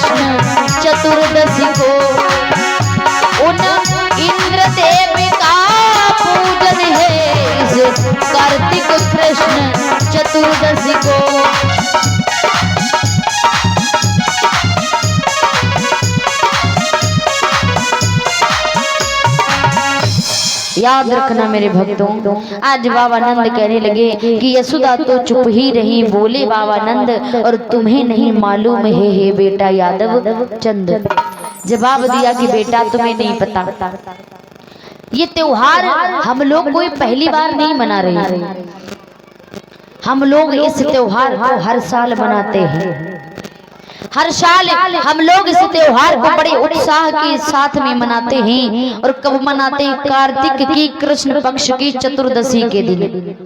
कृष्ण चतुर्दशी को उन इंद्रदेव का पूजन है इस कार्तिक कृष्ण चतुर्दशी को। याद रखना मेरे भक्तों, आज बाबा नंद कहने लगे कि यशोदा तो चुप ही रही, बोले बाबा नंद और तुम्हें नहीं मालूम है हे बेटा यादव चंद। जवाब दिया कि बेटा तुम्हें नहीं पता, ये त्योहार हम लोग कोई पहली बार नहीं मना रहे, हम लोग इस त्योहार को हर साल मनाते हैं। हर साल हम लोग इस त्योहार को बड़े उत्साह के साथ में मनाते हैं। और कब मनाते हैं? कार्तिक की कृष्ण पक्ष की चतुर्दशी के दिन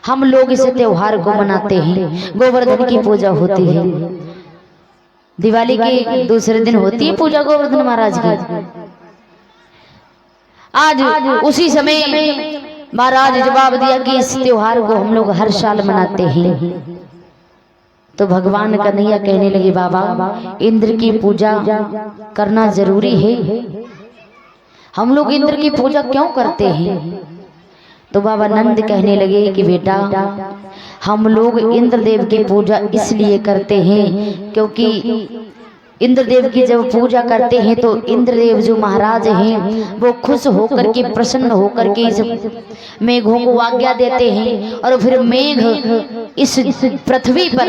हम लोग इस त्योहार को मनाते हैं। गोवर्धन की पूजा होती है, दिवाली के दूसरे दिन होती है पूजा गोवर्धन महाराज की। आज उसी समय महाराज जवाब दिया कि इस त्योहार को हम लोग हर साल मनाते हैं। तो भगवान कन्हैया कहने लगे बाबा इंद्र की पूजा करना जरूरी है, हम लोग इंद्र की पूजा क्यों करते हैं? तो बाबा नंद कहने लगे कि बेटा हम लोग इंद्रदेव की पूजा इसलिए करते हैं क्योंकि इंद्रदेव की जब पूजा करते हैं तो इंद्रदेव जो महाराज हैं वो खुश होकर के प्रसन्न होकर के इस मेघों को आज्ञा देते हैं और फिर मेघ इस पृथ्वी पर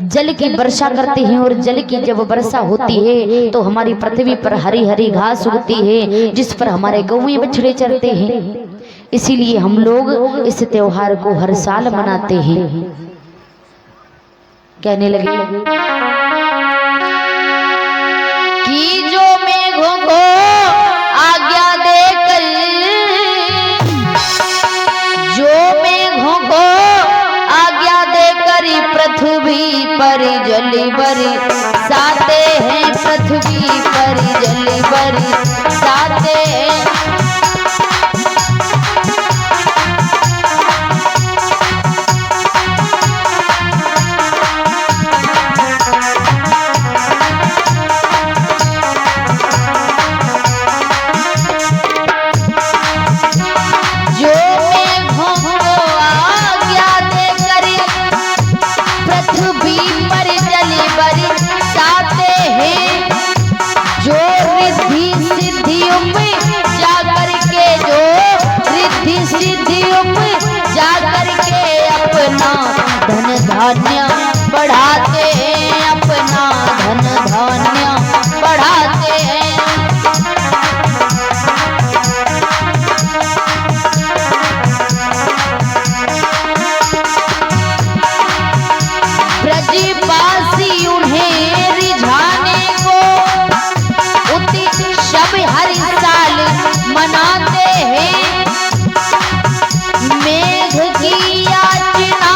जल की वर्षा करते हैं। और जल की जब वर्षा होती है तो हमारी पृथ्वी पर हरी हरी घास उगती है जिस पर हमारे गौएं बछड़े चरते हैं। इसीलिए हम लोग इस त्योहार को हर साल मनाते हैं। कहने लगे कि जो मेघों को आज्ञा देकर, जो मेघों को आज्ञा देकर पृथ्वी पर जल बरसाते हैं, पृथ्वी पर जल बरसाते हैं। धन धान्य बढ़ाते हैं, अपना धन धान्य बढ़ाते हैं। ब्रजवासी उन्हें रिझाने को उत्सव हर साल मनाते हैं। मेघ की याचना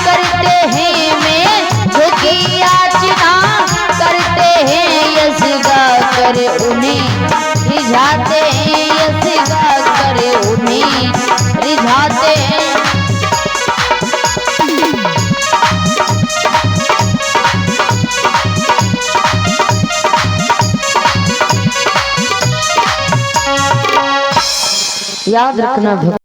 करते हैं, मेघ की याचना करते हैं, यश गाकर उन्हें रिझाते हैं, यश गाकर उन्हें रिझाते हैं। याद रखना।